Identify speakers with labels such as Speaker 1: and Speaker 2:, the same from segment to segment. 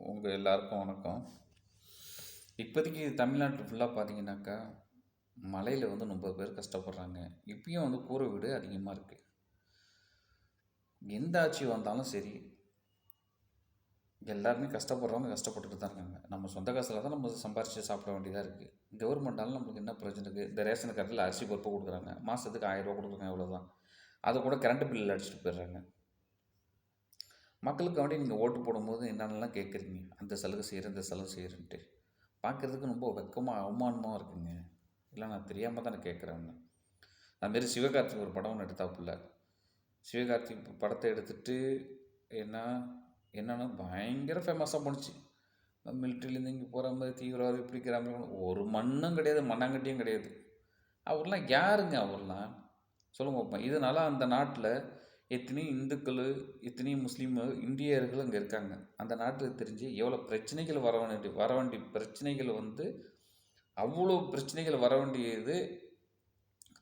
Speaker 1: உங்கள் எல்லாருக்கும் வணக்கம். இப்போதைக்கு தமிழ்நாட்டில் ஃபுல்லாக பார்த்தீங்கன்னாக்கா, மழையில் வந்து ரொம்ப பேர் கஷ்டப்படுறாங்க. இப்பயும் வந்து கூரை வீடு அதிகமாக இருக்குது. எந்த ஆட்சி வந்தாலும் சரி, எல்லாருமே கஷ்டப்படுறவங்க கஷ்டப்பட்டுட்டு தான் இருக்காங்க. நம்ம சொந்த காசில் தான் நம்ம சம்பாரித்து சாப்பிட வேண்டியதாக இருக்குது. கவர்மெண்டாலும் நம்மளுக்கு என்ன பிரச்சனை இருக்குது? இந்த ரேஷன் கார்டில் அரிசி பருப்பு கொடுக்குறாங்க. மாதத்துக்கு 1000 ரூபா கொடுக்குறாங்க, அவ்வளோதான். அதை கூட கரண்ட் பில்லில் அடிச்சுட்டு போயிடுறாங்க. மக்களுக்கு வேண்டி நீங்கள் ஓட்டு போடும்போது என்னென்னலாம் கேட்குறீங்க? அந்த சலுகை செய்கிறேன், இந்த சலுகை செய்கிறேன்ட்டு பார்க்குறதுக்கு ரொம்ப வெக்கமாக அவமானமாக இருக்குங்க. இல்லை, நான் தெரியாமல் தான் கேட்குறேன். அதுமாரி சிவகார்த்திக் ஒரு படம் ஒன்று எடுத்தாப்புல. சிவகார்த்திக் படத்தை எடுத்துகிட்டு என்னன்னா பயங்கர ஃபேமஸாக போணுச்சு. மிலிட்ரிலேருந்து இங்கே போகிற மாதிரி தீவிரவாதி பிடிக்கிற மாதிரி ஒரு மண்ணும் கிடையாது, மண்ணாங்கட்டியும் கிடையாது. அவர்லாம் யாருங்க? அவர்லாம் சொல்லுங்க பார்ப்போம். இதனால் அந்த நாட்டில் எத்தனை இந்துக்கள், எத்தனை முஸ்லீம் இந்தியர்கள் அங்கே இருக்காங்க. அந்த நாட்டில் தெரிஞ்சு எவ்வளோ பிரச்சனைகள் வர வேண்டிய பிரச்சனைகள் வந்து அவ்வளோ பிரச்சனைகள் வர வேண்டியது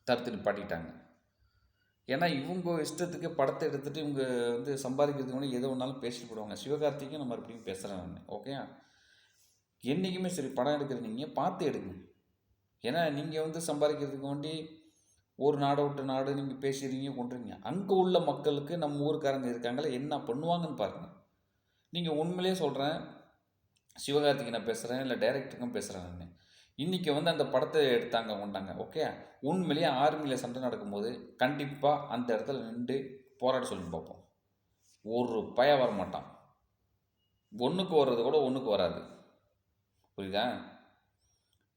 Speaker 1: தடுத்து நிப்பாட்டிட்டாங்க. ஏன்னா இவங்க இஷ்டத்துக்கு படத்தை எடுத்துகிட்டு இவங்க வந்து சம்பாதிக்கிறதுக்கு முன்னாடி எது ஒன்றாலும் பேசிட்டு போடுவாங்க. சிவகார்த்திக்கும் நம்ம எப்படியும் பேசுகிறேன் நான். ஓகே, என்றைக்குமே சரி, படம் எடுக்கிற நீங்கள் பார்த்து எடுங்க. ஏன்னா நீங்கள் வந்து சம்பாதிக்கிறதுக்கு வேண்டி ஒரு நாடை விட்டு நாடு நீங்கள் பேசுகிறீங்க, கொண்டுறீங்க. அங்கே உள்ள மக்களுக்கு நம்ம ஊருக்காரங்க இருக்காங்களே, என்ன பண்ணுவாங்கன்னு பாருங்கள். நீங்கள் உண்மையிலே சொல்கிறேன், சிவகார்த்திகை நான் பேசுகிறேன், இல்லை டைரக்டருக்கும் பேசுகிறேன் நான். இன்றைக்கி வந்து அந்த படத்தை எடுத்தாங்க கொண்டாங்க. ஓகே, உண்மையிலேயே ஆர்மியில் சண்டை நடக்கும்போது கண்டிப்பாக அந்த இடத்துல நின்று போராட சொல்லி பார்ப்போம். ஒரு பய வர மாட்டான். ஒன்றுக்கு வர்றது கூட ஒன்றுக்கு வராது. புரியுதா?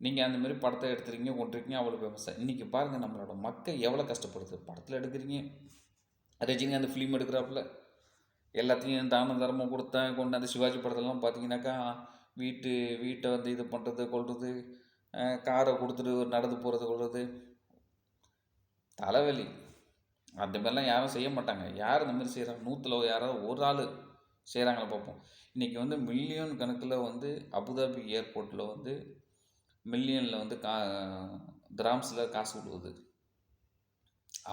Speaker 1: நீங்கள் அந்தமாரி படத்தை எடுத்துறீங்க, கொண்டிருக்கீங்க, அவ்வளோ ஃபேமஸாக. இன்றைக்கி பாருங்கள் நம்மளோட மக்கள் எவ்வளோ கஷ்டப்படுது. படத்தில் எடுக்கிறீங்க, ரஜினி அந்த ஃபிலிம் எடுக்கிறாப்புல, எல்லாத்தையும் தான தர்மம் கொடுத்தேன் கொண்டு அந்த சிவாஜி படத்தெல்லாம் பார்த்தீங்கன்னாக்கா வீட்டை வந்து இது பண்ணுறது கொள்வது, காரை கொடுத்துட்டு நடந்து போகிறது கொள்வது, தலைவலி. அந்த மாதிரிலாம் யாரும் செய்ய மாட்டாங்க. யார் இந்த மாதிரி செய்கிறாங்க? 100ல் யாராவது ஒரு ஆள் செய்கிறாங்களா பார்ப்போம். இன்றைக்கி வந்து மில்லியன் கணக்கில் வந்து அபுதாபி ஏர்போர்ட்டில் வந்து மில்லியனில் வந்து கிராம்ஸில் காசு விடுவது.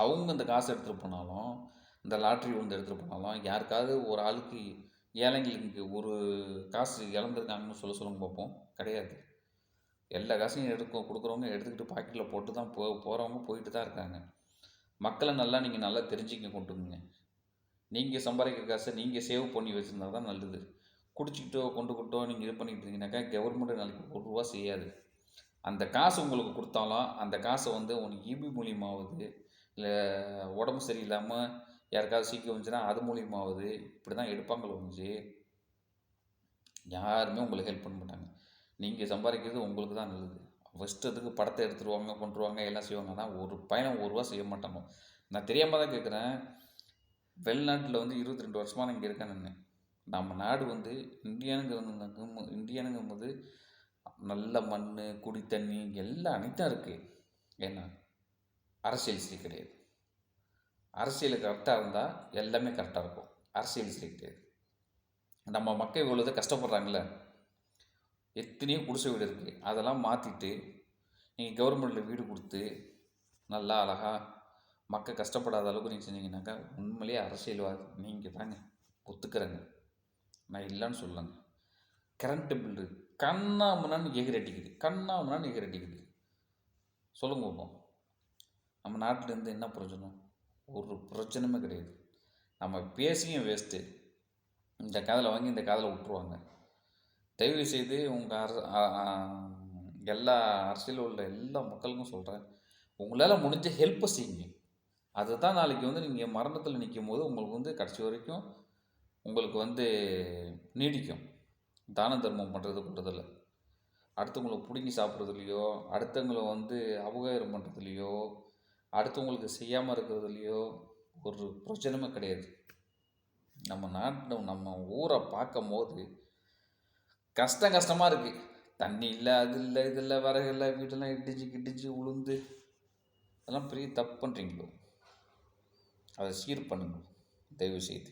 Speaker 1: அவங்க இந்த காசு எடுத்துகிட்டு போனாலும், இந்த லாட்ரி வந்து எடுத்துகிட்டு போனாலும், யாருக்காவது ஒரு ஆளுக்கு ஏழைங்களுக்கு ஒரு காசு இழந்திருக்காங்கன்னு சொல்லுங்க பார்ப்போம். கிடையாது. எல்லா காசையும் கொடுக்குறவங்க எடுத்துக்கிட்டு பாக்கெட்டில் போட்டு தான் போகிறவங்க போயிட்டு தான் இருக்காங்க. மக்களை நீங்கள் நல்லா தெரிஞ்சுக்க கொண்டுங்க. நீங்கள் சம்பாதிக்கிற காசை நீங்கள் சேவ் பண்ணி வச்சுருந்தா தான் நல்லது. குடிச்சிக்கிட்டோ கொண்டுக்கிட்டோ நீங்கள் இது பண்ணிக்கிட்டு இருந்தீங்கன்னாக்கா கவர்மெண்ட்டு நாளைக்கு ₹1 செய்யாது. அந்த காசு உங்களுக்கு கொடுத்தாலும் அந்த காசை வந்து உனக்கு இபி மூலியமாகுது, இல்லை உடம்பு சரியில்லாமல் யாருக்காவது சீக்கிரம் வந்துச்சுன்னா அது மூலியமாகுது. இப்படி தான் எடுப்பாங்களோ ஒழிஞ்சு யாருமே உங்களுக்கு ஹெல்ப் பண்ண மாட்டாங்க. நீங்கள் சம்பாதிக்கிறது உங்களுக்கு தான் நல்லது. இஷ்டத்துக்கு படத்தை எடுத்துருவாங்க, கொண்டுருவாங்க, எல்லாம் செய்வாங்க. ஆனால் ஒரு பையனை ₹1 செய்ய மாட்டாங்க. நான் தெரியாமல் தான் கேட்குறேன். வெளிநாட்டில் வந்து 22 வருஷமாக நான் இங்கே இருக்கேன். நம்ம நாடு வந்து இந்தியானுங்கும்போது நல்ல மண், குடி தண்ணி எல்லாம் அனைத்தும் இருக்குது. ஏன்னா அரசியல் சரி கிடையாது. அரசியல் கரெக்டாக இருந்தால் எல்லாமே கரெக்டாக இருக்கும். அரசியல் சரி கிடையாது. நம்ம மக்கள் இவ்வளோது கஷ்டப்படுறாங்களே, எத்தனையோ குடிசை வீடு இருக்குது. அதெல்லாம் மாற்றிட்டு நீங்கள் கவர்மெண்ட்டில் வீடு கொடுத்து நல்லா அழகாக மக்கள் கஷ்டப்படாத அளவுக்கு நீங்கள் செஞ்சீங்கன்னாக்கா உண்மையிலேயே அரசியல்வாதி நீங்கள் தாங்க. ஒத்துக்கிறேங்க, நான் இல்லைன்னு சொல்லலைங்க. கரண்ட்டு பில்லு கண்ணாமண்ணான்னு எகிரடிக்குது. சொல்லுங்க பார்ப்போம். நம்ம நாட்டிலேருந்து என்ன பிரயோஜனம்? ஒரு பிரயோஜனமே கிடையாது. நம்ம பேசியும் வேஸ்ட்டு. இந்த காதில் வாங்கி இந்த காதில் விட்டுருவாங்க. தயவு செய்து எல்லா அரசியலில் உள்ள எல்லா மக்களுக்கும் சொல்கிறேன், உங்களால் முடிஞ்ச ஹெல்ப்பை செய்யுங்க. அதுதான் நாளைக்கு வந்து நீங்கள் மரணத்தில் நிற்கும் போது உங்களுக்கு வந்து கடைசி வரைக்கும் உங்களுக்கு வந்து நீடிக்கும். தான தர்மம் பண்ணுறது கொண்டதில்லை. அடுத்தவங்களை பிடுங்கி சாப்பிட்றதுலையோ, அடுத்தவங்களை வந்து அபகாரம் பண்ணுறதுலையோ, அடுத்தவங்களுக்கு செய்யாமல் இருக்கிறதுலையோ ஒரு பிரச்சனையுமே கிடையாது. நம்ம நாட்டில் நம்ம ஊரை பார்க்கும் போது கஷ்டமாக இருக்குது. தண்ணி இல்லை, அது இல்லை, இது இல்லை, விறகு இல்லை, வீட்டெல்லாம் இடிச்சு உளுந்து அதெல்லாம் பெரிய தப்பு பண்ணுறீங்களோ, அதை சீர் பண்ணுங்க தயவு செய்து.